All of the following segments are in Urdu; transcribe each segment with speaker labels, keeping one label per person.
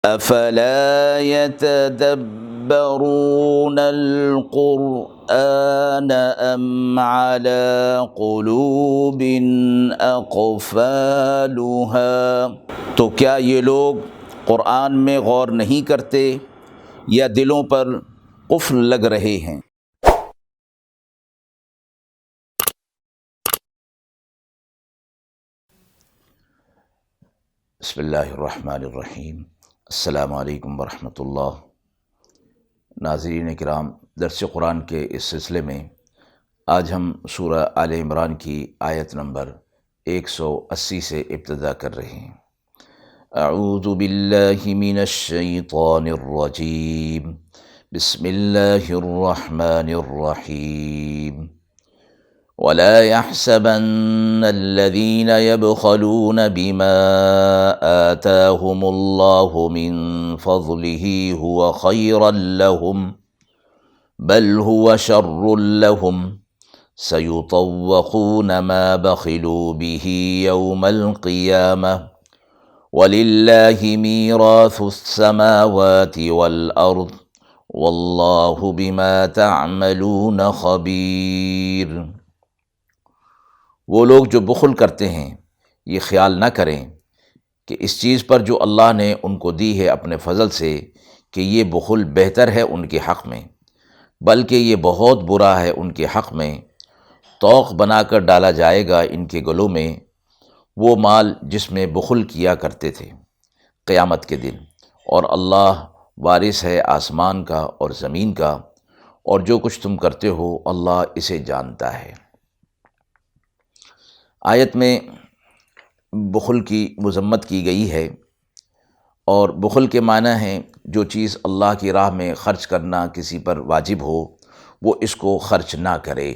Speaker 1: افلا يتدبرون القرآن ام على قلوب اقفالها، تو کیا یہ لوگ قرآن میں غور نہیں کرتے یا دلوں پر قفل لگ رہے ہیں؟ بسم اللہ الرحمن الرحیم۔ السلام علیکم ورحمۃ اللہ۔ ناظرین کرام، درس قرآن کے اس سلسلے میں آج ہم سورہ آل عمران کی آیت نمبر 180 سے ابتدا کر رہے ہیں۔ اعوذ باللہ من الشیطان الرجیم، بسم اللہ الرحمن الرحیم۔ وَلَا يَحْسَبَنَّ الَّذِينَ يَبْخَلُونَ بِمَا آتَاهُمُ اللَّهُ مِنْ فَضْلِهِ هُوَ خَيْرًا لَهُمْ بَلْ هُوَ شَرٌّ لَهُمْ سَيُطَوَّقُونَ مَا بَخِلُوا بِهِ يَوْمَ الْقِيَامَةِ وَلِلَّهِ مِيرَاثُ السَّمَاوَاتِ وَالْأَرْضِ وَاللَّهُ بِمَا تَعْمَلُونَ خَبِيرٌ۔ وہ لوگ جو بخل کرتے ہیں یہ خیال نہ کریں کہ اس چیز پر جو اللہ نے ان کو دی ہے اپنے فضل سے کہ یہ بخل بہتر ہے ان کے حق میں، بلکہ یہ بہت برا ہے ان کے حق میں۔ طوق بنا کر ڈالا جائے گا ان کے گلوں میں وہ مال جس میں بخل کیا کرتے تھے قیامت کے دن، اور اللہ وارث ہے آسمان کا اور زمین کا، اور جو کچھ تم کرتے ہو اللہ اسے جانتا ہے۔ آیت میں بخل کی مذمت کی گئی ہے، اور بخل کے معنی ہیں جو چیز اللہ کی راہ میں خرچ کرنا کسی پر واجب ہو وہ اس کو خرچ نہ کرے۔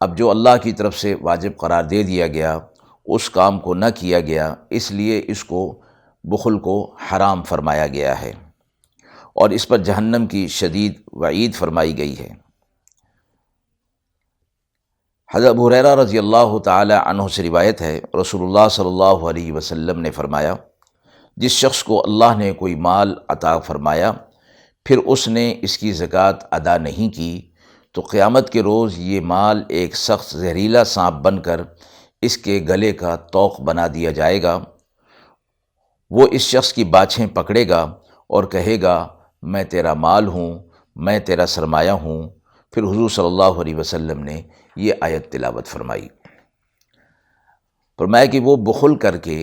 Speaker 1: اب جو اللہ کی طرف سے واجب قرار دے دیا گیا اس کام کو نہ کیا گیا، اس لیے اس کو بخل کو حرام فرمایا گیا ہے، اور اس پر جہنم کی شدید وعید فرمائی گئی ہے۔ حضرت ابو ہریرہ رضی اللہ تعالی عنہ سے روایت ہے، رسول اللہ صلی اللہ علیہ وسلم نے فرمایا، جس شخص کو اللہ نے کوئی مال عطا فرمایا پھر اس نے اس کی زکوٰۃ ادا نہیں کی تو قیامت کے روز یہ مال ایک سخت زہریلا سانپ بن کر اس کے گلے کا طوق بنا دیا جائے گا۔ وہ اس شخص کی باچھیں پکڑے گا اور کہے گا میں تیرا مال ہوں، میں تیرا سرمایہ ہوں۔ پھر حضور صلی اللہ علیہ وسلم نے یہ آیت تلاوت فرمائی۔ فرمایا کہ وہ بخل کر کے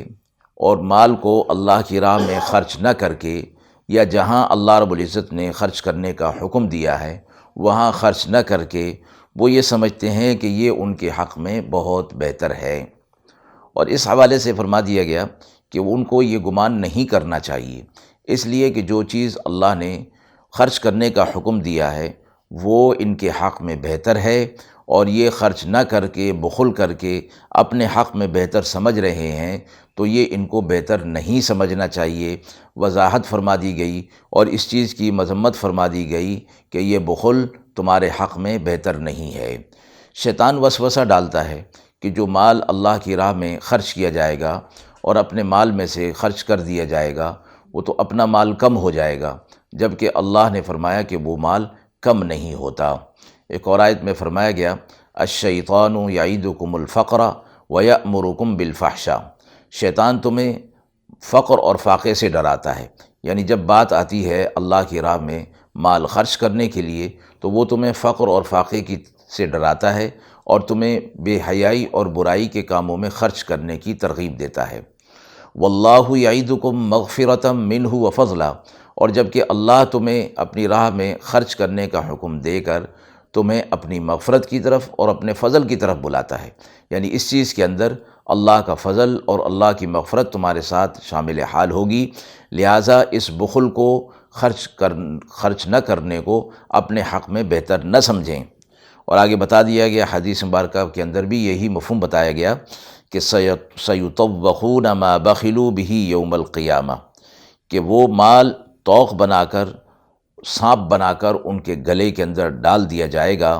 Speaker 1: اور مال کو اللہ کی راہ میں خرچ نہ کر کے، یا جہاں اللہ رب العزت نے خرچ کرنے کا حکم دیا ہے وہاں خرچ نہ کر کے وہ یہ سمجھتے ہیں کہ یہ ان کے حق میں بہت بہتر ہے، اور اس حوالے سے فرما دیا گیا کہ ان کو یہ گمان نہیں کرنا چاہیے، اس لیے کہ جو چیز اللہ نے خرچ کرنے کا حکم دیا ہے وہ ان کے حق میں بہتر ہے، اور یہ خرچ نہ کر کے بخل کر کے اپنے حق میں بہتر سمجھ رہے ہیں تو یہ ان کو بہتر نہیں سمجھنا چاہیے۔ وضاحت فرما دی گئی اور اس چیز کی مذمت فرما دی گئی کہ یہ بخل تمہارے حق میں بہتر نہیں ہے۔ شیطان وسوسہ ڈالتا ہے کہ جو مال اللہ کی راہ میں خرچ کیا جائے گا اور اپنے مال میں سے خرچ کر دیا جائے گا وہ تو اپنا مال کم ہو جائے گا، جبکہ اللہ نے فرمایا کہ وہ مال کم نہیں ہوتا۔ ایک اور آیت میں فرمایا گیا الشیطان یعیدکم الفقر ویأمرکم بالفحشاء، شیطان تمہیں فقر اور فاقے سے ڈراتا ہے، یعنی جب بات آتی ہے اللہ کی راہ میں مال خرچ کرنے کے لیے تو وہ تمہیں فقر اور فاقے سے ڈراتا ہے اور تمہیں بے حیائی اور برائی کے کاموں میں خرچ کرنے کی ترغیب دیتا ہے۔ واللہ یعیدکم مغفرۃ منہ وفضلا، اور جبکہ اللہ تمہیں اپنی راہ میں خرچ کرنے کا حکم دے کر تمہیں اپنی مغفرت کی طرف اور اپنے فضل کی طرف بلاتا ہے، یعنی اس چیز کے اندر اللہ کا فضل اور اللہ کی مغفرت تمہارے ساتھ شامل حال ہوگی، لہٰذا اس بخل کو خرچ نہ کرنے کو اپنے حق میں بہتر نہ سمجھیں۔ اور آگے بتا دیا گیا حدیث مبارکہ کے اندر بھی یہی مفہوم بتایا گیا کہ سَيُطَوَّقُونَ مَا بَخِلُوا بِهِ يَوْمَ الْقِيَامَةِ، کہ وہ مال طوق بنا کر سانپ بنا کر ان کے گلے کے اندر ڈال دیا جائے گا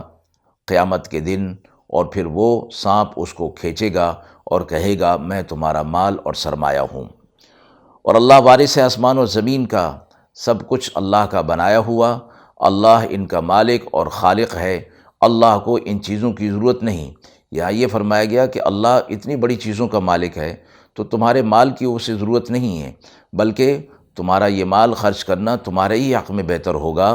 Speaker 1: قیامت کے دن، اور پھر وہ سانپ اس کو کھینچے گا اور کہے گا میں تمہارا مال اور سرمایہ ہوں۔ اور اللہ وارث ہے آسمان و زمین کا، سب کچھ اللہ کا بنایا ہوا، اللہ ان کا مالک اور خالق ہے، اللہ کو ان چیزوں کی ضرورت نہیں۔ یہاں یہ فرمایا گیا کہ اللہ اتنی بڑی چیزوں کا مالک ہے تو تمہارے مال کی اسے ضرورت نہیں ہے، بلکہ تمہارا یہ مال خرچ کرنا تمہارے ہی حق میں بہتر ہوگا۔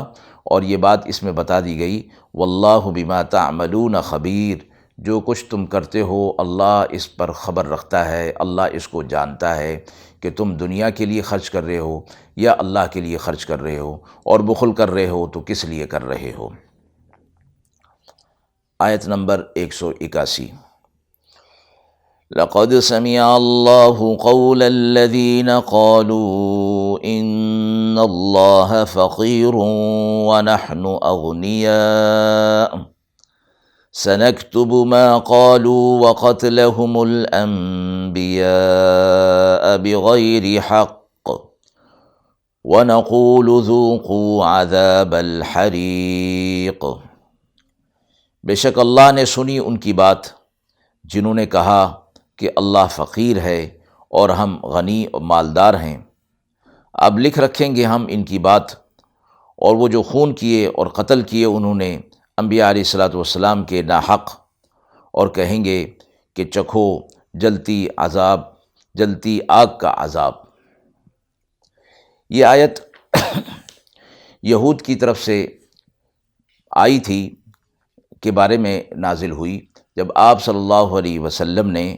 Speaker 1: اور یہ بات اس میں بتا دی گئی، واللہ بما تعملون خبیر، جو کچھ تم کرتے ہو اللہ اس پر خبر رکھتا ہے، اللہ اس کو جانتا ہے کہ تم دنیا کے لیے خرچ کر رہے ہو یا اللہ کے لیے خرچ کر رہے ہو، اور بخل کر رہے ہو تو کس لیے کر رہے ہو۔ آیت نمبر 181۔ لقد سمع الله قول الذين قالوا إن الله فقير ونحن أغنياء سنكتب ما قالوا وقتلهم الأنبياء بغير حق ونقول ذوقوا عذاب الحريق۔ بے شک اللہ نے سنی ان کی بات جنہوں نے کہا کہ اللہ فقیر ہے اور ہم غنی اور مالدار ہیں۔ اب لکھ رکھیں گے ہم ان کی بات، اور وہ جو خون کیے اور قتل کیے انہوں نے انبیاء علیہ الصلاۃ والسلام کے ناحق، اور کہیں گے کہ چکھو جلتی آگ کا عذاب۔ یہ آیت یہود کی طرف سے آئی تھی کے بارے میں نازل ہوئی جب آپ صلی اللہ علیہ وسلم نے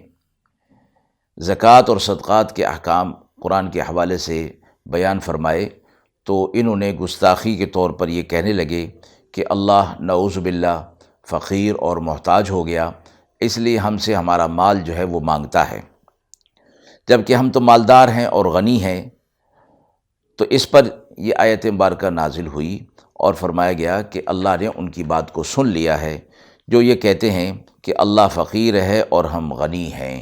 Speaker 1: زکوٰۃ اور صدقات کے احکام قرآن کے حوالے سے بیان فرمائے، تو انہوں نے گستاخی کے طور پر یہ کہنے لگے کہ اللہ نعوذ باللہ فقیر اور محتاج ہو گیا، اس لیے ہم سے ہمارا مال جو ہے وہ مانگتا ہے، جبکہ ہم تو مالدار ہیں اور غنی ہیں۔ تو اس پر یہ آیت مبارکہ نازل ہوئی اور فرمایا گیا کہ اللہ نے ان کی بات کو سن لیا ہے جو یہ کہتے ہیں کہ اللہ فقیر ہے اور ہم غنی ہیں۔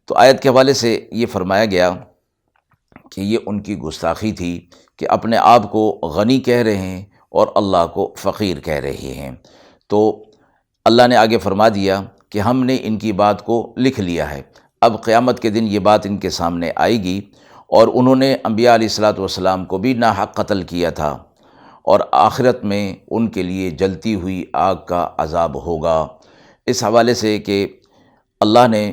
Speaker 1: تو آیت کے حوالے سے یہ فرمایا گیا کہ یہ ان کی گستاخی تھی کہ اپنے آپ کو غنی کہہ رہے ہیں اور اللہ کو فقیر کہہ رہے ہیں۔ تو اللہ نے آگے فرما دیا کہ ہم نے ان کی بات کو لکھ لیا ہے، اب قیامت کے دن یہ بات ان کے سامنے آئے گی، اور انہوں نے انبیاء علیہ الصلاۃ والسلام کو بھی ناحق قتل کیا تھا، اور آخرت میں ان کے لیے جلتی ہوئی آگ کا عذاب ہوگا۔ اس حوالے سے کہ اللہ نے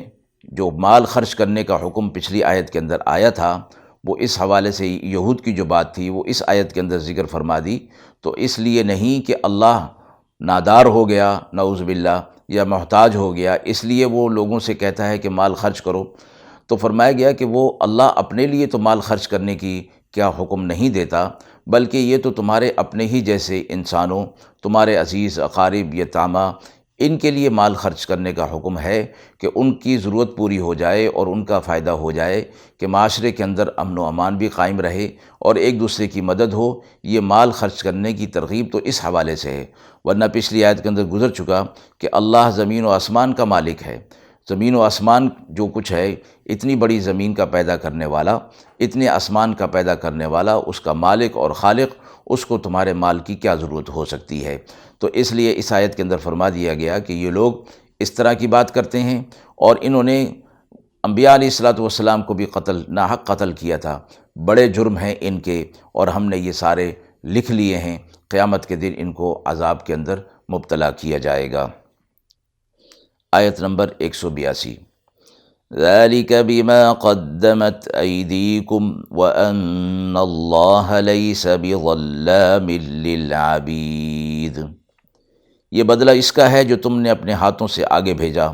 Speaker 1: جو مال خرچ کرنے کا حکم پچھلی آیت کے اندر آیا تھا، وہ اس حوالے سے یہود کی جو بات تھی وہ اس آیت کے اندر ذکر فرما دی، تو اس لیے نہیں کہ اللہ نادار ہو گیا نعوذ باللہ یا محتاج ہو گیا اس لیے وہ لوگوں سے کہتا ہے کہ مال خرچ کرو، تو فرمایا گیا کہ وہ اللہ اپنے لیے تو مال خرچ کرنے کی کیا حکم نہیں دیتا، بلکہ یہ تو تمہارے اپنے ہی جیسے انسانوں، تمہارے عزیز اقارب یتامہ، ان کے لیے مال خرچ کرنے کا حکم ہے کہ ان کی ضرورت پوری ہو جائے اور ان کا فائدہ ہو جائے، کہ معاشرے کے اندر امن و امان بھی قائم رہے اور ایک دوسرے کی مدد ہو۔ یہ مال خرچ کرنے کی ترغیب تو اس حوالے سے ہے، ورنہ پچھلی آیت کے اندر گزر چکا کہ اللہ زمین و آسمان کا مالک ہے، زمین و آسمان جو کچھ ہے، اتنی بڑی زمین کا پیدا کرنے والا، اتنے آسمان کا پیدا کرنے والا، اس کا مالک اور خالق، اس کو تمہارے مال کی کیا ضرورت ہو سکتی ہے۔ تو اس لیے اس آیت کے اندر فرما دیا گیا کہ یہ لوگ اس طرح کی بات کرتے ہیں، اور انہوں نے انبیاء علیہ الصلاۃ والسلام کو بھی ناحق قتل کیا تھا، بڑے جرم ہیں ان کے، اور ہم نے یہ سارے لکھ لیے ہیں، قیامت کے دن ان کو عذاب کے اندر مبتلا کیا جائے گا۔ آیت نمبر 182۔ ذَلِكَ بِمَا قَدَّمَتْ أَيْدِيكُمْ وَأَنَّ اللَّهَ لَيْسَ بِظَلَّامٍ لِّلْعَبِيدِ۔ یہ بدلہ اس کا ہے جو تم نے اپنے ہاتھوں سے آگے بھیجا،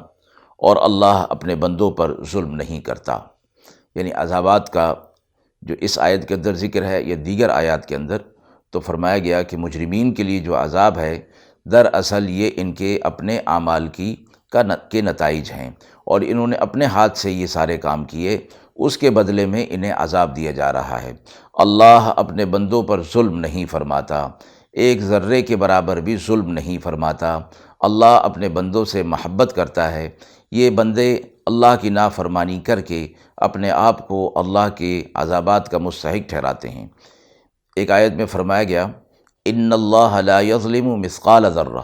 Speaker 1: اور اللہ اپنے بندوں پر ظلم نہیں کرتا۔ یعنی عذابات کا جو اس آیت کے اندر ذکر ہے یا دیگر آیات کے اندر، تو فرمایا گیا کہ مجرمین کے لیے جو عذاب ہے دراصل یہ ان کے اپنے اعمال کے نتائج ہیں، اور انہوں نے اپنے ہاتھ سے یہ سارے کام کیے، اس کے بدلے میں انہیں عذاب دیا جا رہا ہے۔ اللہ اپنے بندوں پر ظلم نہیں فرماتا، ایک ذرے کے برابر بھی ظلم نہیں فرماتا۔ اللہ اپنے بندوں سے محبت کرتا ہے، یہ بندے اللہ کی نافرمانی کر کے اپنے آپ کو اللہ کے عذابات کا مستحق ٹھہراتے ہیں۔ ایک آیت میں فرمایا گیا ان اللہ لا یظلم مثقال ذرہ،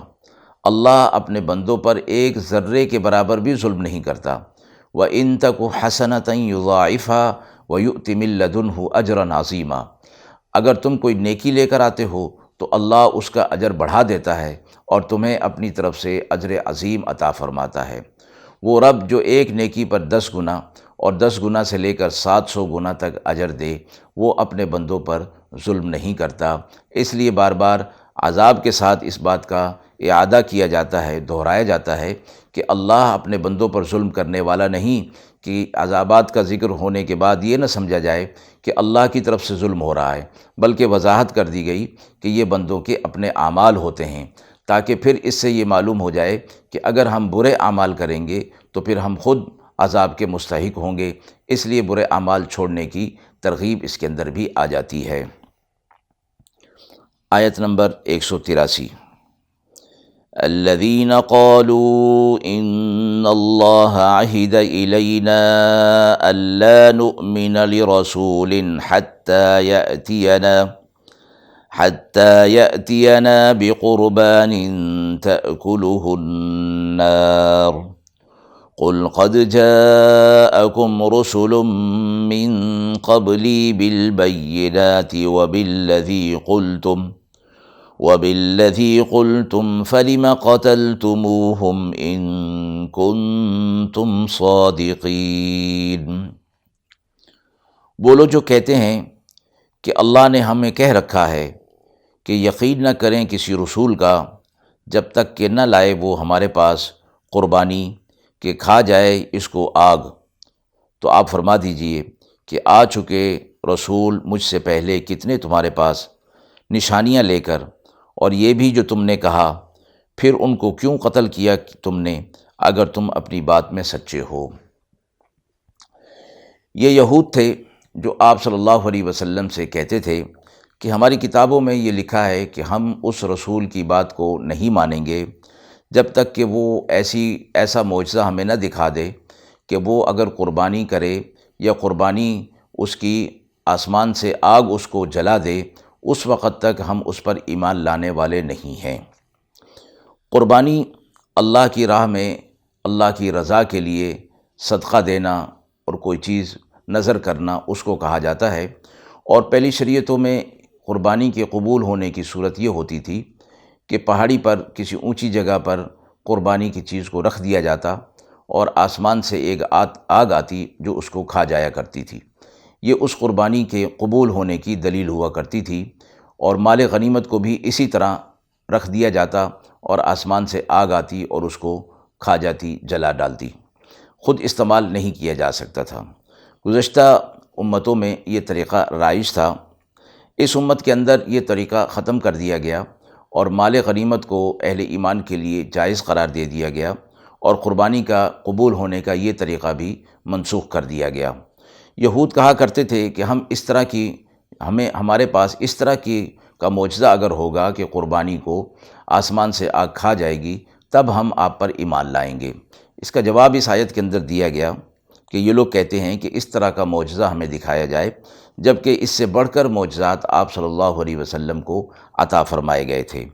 Speaker 1: اللہ اپنے بندوں پر ایک ذرے کے برابر بھی ظلم نہیں کرتا۔ وَإِن تَكُ حَسَنَةً يُضَاعِفْهَا وَيُؤْتِ مِن لَّدُنْهُ أَجْرًا عَظِيمًا، اگر تم کوئی نیکی لے کر آتے ہو تو اللہ اس کا اجر بڑھا دیتا ہے اور تمہیں اپنی طرف سے اجر عظیم عطا فرماتا ہے۔ وہ رب جو ایک نیکی پر 10 گنا اور 10 گنا سے لے کر 700 گنا تک اجر دے، وہ اپنے بندوں پر ظلم نہیں کرتا۔ اس لیے بار بار عذاب کے ساتھ اس بات کا اعادہ کیا جاتا ہے، دہرایا جاتا ہے کہ اللہ اپنے بندوں پر ظلم کرنے والا نہیں، کہ عذابات کا ذکر ہونے کے بعد یہ نہ سمجھا جائے کہ اللہ کی طرف سے ظلم ہو رہا ہے، بلکہ وضاحت کر دی گئی کہ یہ بندوں کے اپنے اعمال ہوتے ہیں، تاکہ پھر اس سے یہ معلوم ہو جائے کہ اگر ہم برے اعمال کریں گے تو پھر ہم خود عذاب کے مستحق ہوں گے، اس لیے برے اعمال چھوڑنے کی ترغیب اس کے اندر بھی آ جاتی ہے۔ آیت نمبر 183، الذين قالوا إن الله عهد إلينا ألا نؤمن لرسول حتى يأتينا بقربان تأكله النار قل قد جاءكم رسل من قبلي بالبينات وبالذي قلتم فلم قتلتموهم إن كنتم صادقين۔ وہ لوگ جو کہتے ہیں کہ اللہ نے ہمیں کہہ رکھا ہے کہ یقین نہ کریں کسی رسول کا جب تک کہ نہ لائے وہ ہمارے پاس قربانی کہ کھا جائے اس کو آگ، تو آپ فرما دیجئے کہ آ چکے رسول مجھ سے پہلے کتنے تمہارے پاس نشانیاں لے کر، اور یہ بھی جو تم نے کہا، پھر ان کو کیوں قتل کیا تم نے اگر تم اپنی بات میں سچے ہو۔ یہ یہود تھے جو آپ صلی اللہ علیہ وسلم سے کہتے تھے کہ ہماری کتابوں میں یہ لکھا ہے کہ ہم اس رسول کی بات کو نہیں مانیں گے جب تک کہ وہ ایسا معجزہ ہمیں نہ دکھا دے کہ وہ اگر قربانی کرے یا قربانی اس کی آسمان سے آگ اس کو جلا دے، اس وقت تک ہم اس پر ایمان لانے والے نہیں ہیں۔ قربانی اللہ کی راہ میں اللہ کی رضا کے لیے صدقہ دینا اور کوئی چیز نذر کرنا اس کو کہا جاتا ہے، اور پہلی شریعتوں میں قربانی کے قبول ہونے کی صورت یہ ہوتی تھی کہ پہاڑی پر کسی اونچی جگہ پر قربانی کی چیز کو رکھ دیا جاتا اور آسمان سے ایک آگ آتی جو اس کو کھا جایا کرتی تھی۔ یہ اس قربانی کے قبول ہونے کی دلیل ہوا کرتی تھی، اور مال غنیمت کو بھی اسی طرح رکھ دیا جاتا اور آسمان سے آگ آتی اور اس کو کھا جاتی، جلا ڈالتی، خود استعمال نہیں کیا جا سکتا تھا۔ گزشتہ امتوں میں یہ طریقہ رائج تھا، اس امت کے اندر یہ طریقہ ختم کر دیا گیا اور مال غنیمت کو اہل ایمان کے لیے جائز قرار دے دیا گیا، اور قربانی کا قبول ہونے کا یہ طریقہ بھی منسوخ کر دیا گیا۔ یہود کہا کرتے تھے کہ ہمارے پاس اس طرح کا معجزہ اگر ہوگا کہ قربانی کو آسمان سے آگ کھا جائے گی تب ہم آپ پر ایمان لائیں گے۔ اس کا جواب اس آیت کے اندر دیا گیا کہ یہ لوگ کہتے ہیں کہ اس طرح کا معجزہ ہمیں دکھایا جائے، جبکہ اس سے بڑھ کر معجزات آپ صلی اللہ علیہ وسلم کو عطا فرمائے گئے تھے۔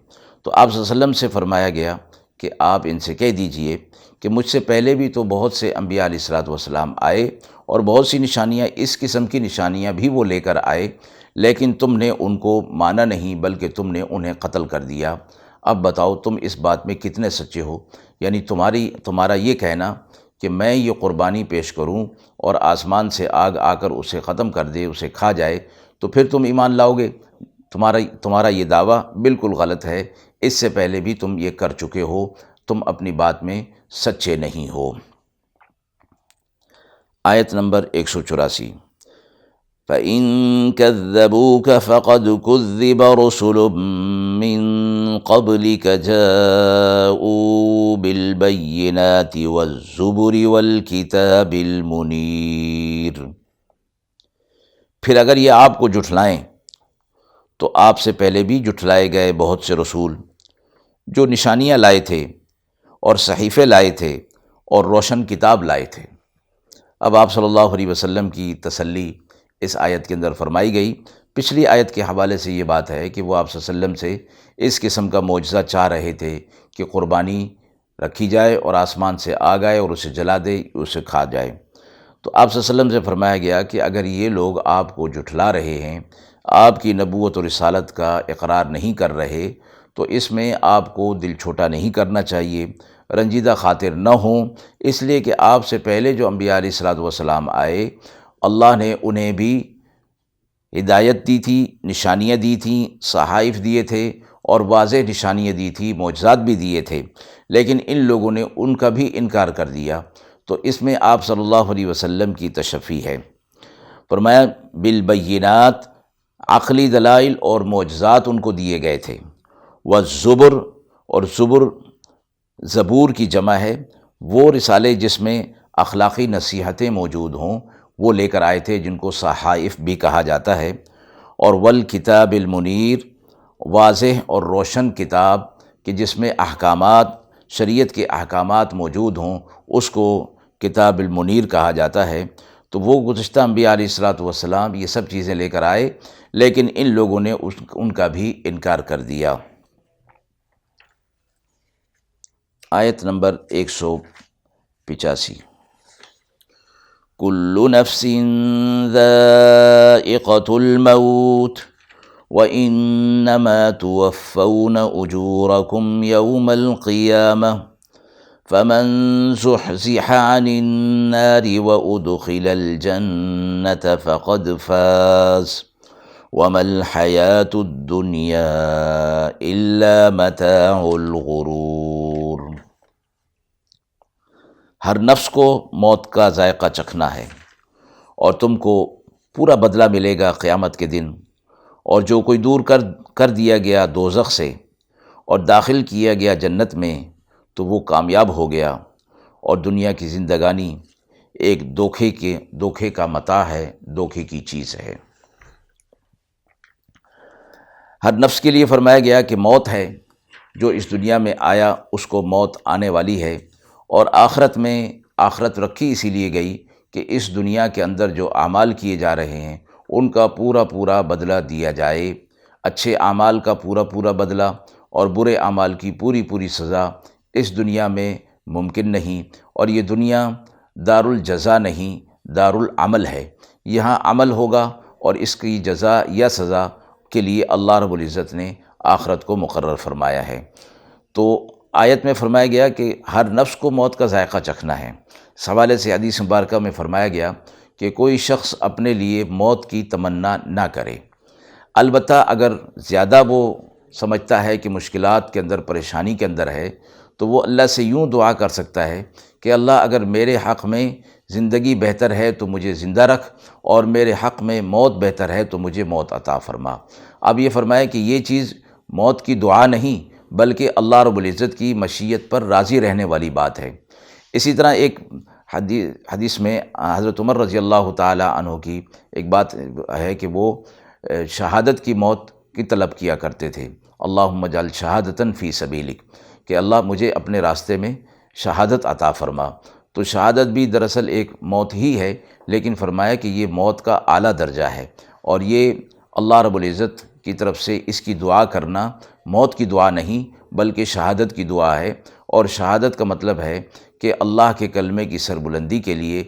Speaker 1: تو آپ صلی اللہ علیہ وسلم سے فرمایا گیا کہ آپ ان سے کہہ دیجئے کہ مجھ سے پہلے بھی تو بہت سے انبیاء علیہ الصلوۃ والسلام آئے اور بہت سی نشانیاں، اس قسم کی نشانیاں بھی وہ لے کر آئے، لیکن تم نے ان کو مانا نہیں بلکہ تم نے انہیں قتل کر دیا۔ اب بتاؤ تم اس بات میں کتنے سچے ہو؟ یعنی تمہارا یہ کہنا کہ میں یہ قربانی پیش کروں اور آسمان سے آگ آ کر اسے ختم کر دے، اسے کھا جائے، تو پھر تم ایمان لاؤ گے؟ تمہارا یہ دعویٰ بالکل غلط ہے، اس سے پہلے بھی تم یہ کر چکے ہو، تم اپنی بات میں سچے نہیں ہو۔ آیت نمبر 184، فَإِن كَذَّبُوكَ فَقَدْ كُذِّبَ رُسُلٌ مِّن قَبْلِكَ جَاءُوا بِالْبَيِّنَاتِ وَالزُّبُرِ وَالْكِتَابِ الْمُنِيرِ۔ پھر اگر یہ آپ کو جھٹلائیں تو آپ سے پہلے بھی جھٹلائے گئے بہت سے رسول جو نشانیاں لائے تھے اور صحیفے لائے تھے اور روشن کتاب لائے تھے۔ اب آپ صلی اللہ علیہ وسلم کی تسلی اس آیت کے اندر فرمائی گئی۔ پچھلی آیت کے حوالے سے یہ بات ہے کہ وہ آپ صلی اللہ علیہ وسلم سے اس قسم کا معجزہ چاہ رہے تھے کہ قربانی رکھی جائے اور آسمان سے آگ آئے اور اسے جلا دے، اسے کھا جائے۔ تو آپ صلی اللہ علیہ وسلم سے فرمایا گیا کہ اگر یہ لوگ آپ کو جھٹلا رہے ہیں، آپ کی نبوت و رسالت کا اقرار نہیں کر رہے، تو اس میں آپ کو دل چھوٹا نہیں کرنا چاہیے، رنجیدہ خاطر نہ ہوں، اس لیے کہ آپ سے پہلے جو انبیاء علیہ الصلوۃ والسلام آئے، اللہ نے انہیں بھی ہدایت دی تھی، نشانیاں دی تھیں، صحائف دیے تھے اور واضح نشانیاں دی تھی، معجزات بھی دیے تھے، لیکن ان لوگوں نے ان کا بھی انکار کر دیا۔ تو اس میں آپ صلی اللہ علیہ وسلم کی تشفی ہے۔ فرمایا بالبینات، عقلی دلائل اور معجزات ان کو دیے گئے تھے۔ والزبر، اور زبور کی جمع ہے، وہ رسالے جس میں اخلاقی نصیحتیں موجود ہوں، وہ لے کر آئے تھے، جن کو صحائف بھی کہا جاتا ہے۔ اور والکتاب المنیر، واضح اور روشن کتاب کہ جس میں احکامات، شریعت کے احکامات موجود ہوں، اس کو کتاب المنیر کہا جاتا ہے۔ تو وہ گزشتہ انبیاء علیہ الصلوۃ والسلام یہ سب چیزیں لے کر آئے، لیکن ان لوگوں نے ان کا بھی انکار کر دیا۔ آیت نمبر 185، کل نفس ذائقۃ الموت وإنما توفون أجوركم يوم القيامة فمن زحزح عن النار وأدخل الجنة فقد فاز وما الحياة الدنيا إلا متاع الغرور۔ ہر نفس کو موت کا ذائقہ چکھنا ہے، اور تم کو پورا بدلہ ملے گا قیامت کے دن۔ اور جو کوئی دور کر دیا گیا دوزخ سے اور داخل کیا گیا جنت میں، تو وہ کامیاب ہو گیا، اور دنیا کی زندگانی ایک دھوکے کا متاع ہے، دھوکے کی چیز ہے۔ ہر نفس کے لیے فرمایا گیا کہ موت ہے، جو اس دنیا میں آیا اس کو موت آنے والی ہے، اور آخرت رکھی اسی لیے گئی کہ اس دنیا کے اندر جو اعمال کیے جا رہے ہیں ان کا پورا بدلہ دیا جائے، اچھے اعمال کا پورا بدلہ اور برے اعمال کی پوری سزا اس دنیا میں ممکن نہیں۔ اور یہ دنیا دار الجزا نہیں، دار العمل ہے، یہاں عمل ہوگا اور اس کی جزا یا سزا کے لیے اللہ رب العزت نے آخرت کو مقرر فرمایا ہے۔ تو آیت میں فرمایا گیا کہ ہر نفس کو موت کا ذائقہ چکھنا ہے۔ اس حوالے سے حدیث مبارکہ میں فرمایا گیا کہ کوئی شخص اپنے لیے موت کی تمنا نہ کرے، البتہ اگر زیادہ وہ سمجھتا ہے کہ مشکلات کے اندر، پریشانی کے اندر ہے، تو وہ اللہ سے یوں دعا کر سکتا ہے کہ اللہ اگر میرے حق میں زندگی بہتر ہے تو مجھے زندہ رکھ، اور میرے حق میں موت بہتر ہے تو مجھے موت عطا فرما۔ اب یہ فرمایا کہ یہ چیز موت کی دعا نہیں، بلکہ اللہ رب العزت کی مشیت پر راضی رہنے والی بات ہے۔ اسی طرح ایک حدیث میں حضرت عمر رضی اللہ تعالی عنہ کی ایک بات ہے کہ وہ شہادت کی موت کی طلب کیا کرتے تھے، اللہم اجعل شہادتاً فی سبیلک، کہ اللہ مجھے اپنے راستے میں شہادت عطا فرما۔ تو شہادت بھی دراصل ایک موت ہی ہے، لیکن فرمایا کہ یہ موت کا اعلیٰ درجہ ہے، اور یہ اللہ رب العزت کی طرف سے اس کی دعا کرنا موت کی دعا نہیں بلکہ شہادت کی دعا ہے۔ اور شہادت کا مطلب ہے کہ اللہ کے کلمے کی سربلندی کے لیے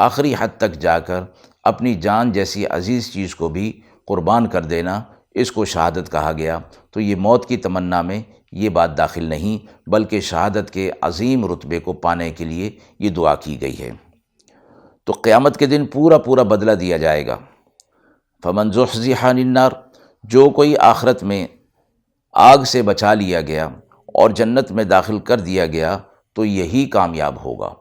Speaker 1: آخری حد تک جا کر اپنی جان جیسی عزیز چیز کو بھی قربان کر دینا، اس کو شہادت کہا گیا۔ تو یہ موت کی تمنا میں یہ بات داخل نہیں، بلکہ شہادت کے عظیم رتبے کو پانے کے لیے یہ دعا کی گئی ہے۔ تو قیامت کے دن پورا بدلہ دیا جائے گا۔ فمن زحزح عن النار، جو کوئی آخرت میں آگ سے بچا لیا گیا اور جنت میں داخل کر دیا گیا تو یہی کامیاب ہوگا۔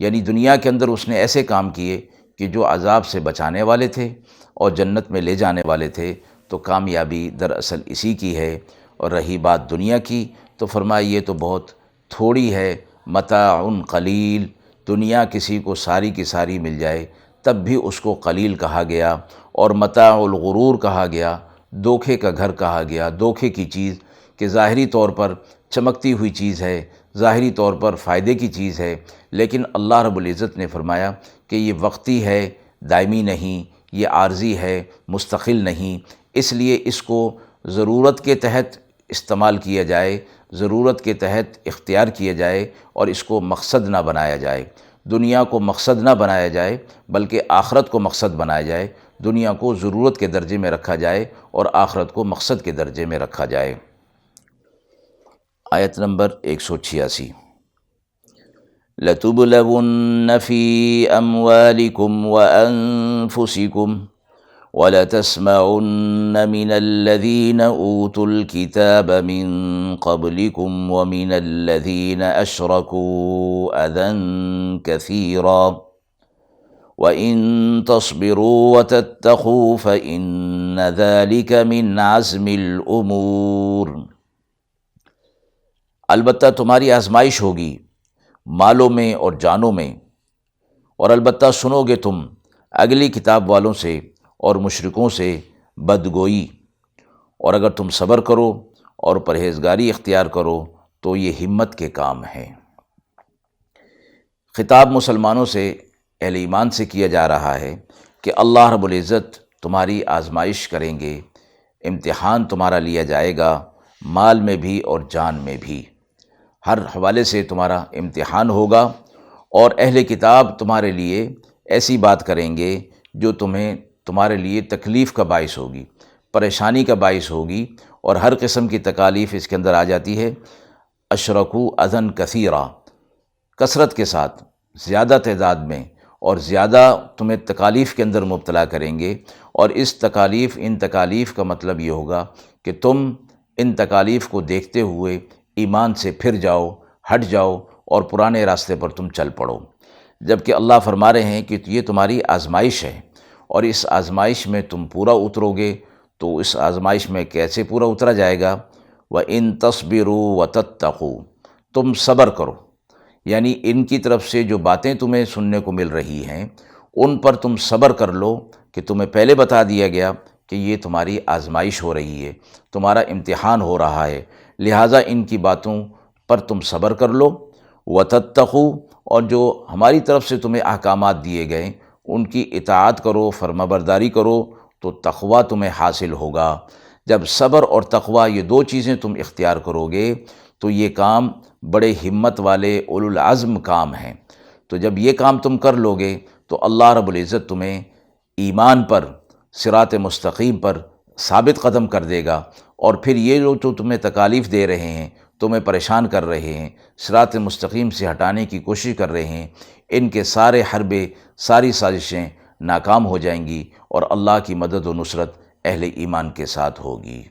Speaker 1: یعنی دنیا کے اندر اس نے ایسے کام کیے کہ جو عذاب سے بچانے والے تھے اور جنت میں لے جانے والے تھے، تو کامیابی دراصل اسی کی ہے۔ اور رہی بات دنیا کی، تو فرمایا یہ تو بہت تھوڑی ہے، متاع قلیل، دنیا کسی کو ساری کی ساری مل جائے تب بھی اس کو قلیل کہا گیا، اور متاع الغرور کہا گیا، دھوکے کا گھر کہا گیا، دھوکے کی چیز کہ ظاہری طور پر چمکتی ہوئی چیز ہے، ظاہری طور پر فائدے کی چیز ہے، لیکن اللہ رب العزت نے فرمایا کہ یہ وقتی ہے، دائمی نہیں، یہ عارضی ہے، مستقل نہیں، اس لیے اس کو ضرورت کے تحت استعمال کیا جائے، ضرورت کے تحت اختیار کیا جائے، اور اس کو مقصد نہ بنایا جائے۔ دنیا کو مقصد نہ بنایا جائے بلکہ آخرت کو مقصد بنایا جائے، دنیا کو ضرورت کے درجے میں رکھا جائے اور آخرت کو مقصد کے درجے میں رکھا جائے۔ آیت نمبر 186، لَتُبْلَوُنَّ فِي أَمْوَالِكُمْ وَأَنفُسِكُمْ وَلَتَسْمَعُنَّ مِنَ الَّذِينَ أُوتُوا الْكِتَابَ مِنْ قَبْلِكُمْ وَمِنَ الَّذِينَ أَشْرَكُوا أَذًى كَثِيرًا وَإِن تَصْبِرُوا وَتَتَّقُوا فَإِنَّ ذَلِكَ مِنْ عَزْمِ الْأُمُورِ۔ البتہ تمہاری آزمائش ہوگی مالوں میں اور جانوں میں، اور البتہ سنو گے تم اگلی کتاب والوں سے اور مشرکوں سے بدگوئی، اور اگر تم صبر کرو اور پرہیزگاری اختیار کرو تو یہ ہمت کے کام ہے۔ خطاب مسلمانوں سے، اہل ایمان سے کیا جا رہا ہے کہ اللہ رب العزت تمہاری آزمائش کریں گے، امتحان تمہارا لیا جائے گا، مال میں بھی اور جان میں بھی، ہر حوالے سے تمہارا امتحان ہوگا، اور اہل کتاب تمہارے لیے ایسی بات کریں گے جو تمہارے لیے تکلیف کا باعث ہوگی، پریشانی کا باعث ہوگی، اور ہر قسم کی تکالیف اس کے اندر آ جاتی ہے۔ اشرکوا اذًا کثیرا، کثرت کے ساتھ، زیادہ تعداد میں، اور زیادہ تمہیں تکالیف کے اندر مبتلا کریں گے، اور ان تکالیف کا مطلب یہ ہوگا کہ تم ان تکالیف کو دیکھتے ہوئے ایمان سے پھر جاؤ، ہٹ جاؤ، اور پرانے راستے پر تم چل پڑو، جبکہ اللہ فرما رہے ہیں کہ یہ تمہاری آزمائش ہے، اور اس آزمائش میں تم پورا اترو گے۔ تو اس آزمائش میں کیسے پورا اترا جائے گا؟ وَإِن تَصْبِرُوا وَتَتَّقُوا، تم صبر کرو، یعنی ان کی طرف سے جو باتیں تمہیں سننے کو مل رہی ہیں ان پر تم صبر کر لو، کہ تمہیں پہلے بتا دیا گیا کہ یہ تمہاری آزمائش ہو رہی ہے، تمہارا امتحان ہو رہا ہے، لہٰذا ان کی باتوں پر تم صبر کر لو۔ وَتَتَّقُوا، اور جو ہماری طرف سے تمہیں احکامات دیے گئے ان کی اطاعت کرو، فرمانبرداری کرو، تو تقویٰ تمہیں حاصل ہوگا۔ جب صبر اور تقویٰ یہ دو چیزیں تم اختیار کرو گے تو یہ کام بڑے ہمت والے اولو العزم کام ہیں۔ تو جب یہ کام تم کر لو گے تو اللہ رب العزت تمہیں ایمان پر، صراط مستقیم پر ثابت قدم کر دے گا، اور پھر یہ جو تمہیں تکالیف دے رہے ہیں، تمہیں پریشان کر رہے ہیں، صراط مستقیم سے ہٹانے کی کوشش کر رہے ہیں، ان کے سارے حربے، ساری سازشیں ناکام ہو جائیں گی، اور اللہ کی مدد و نصرت اہل ایمان کے ساتھ ہوگی۔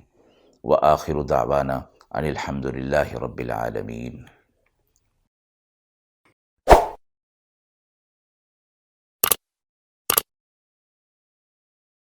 Speaker 1: وآخر دعوانا ان الحمد للہ رب العالمین۔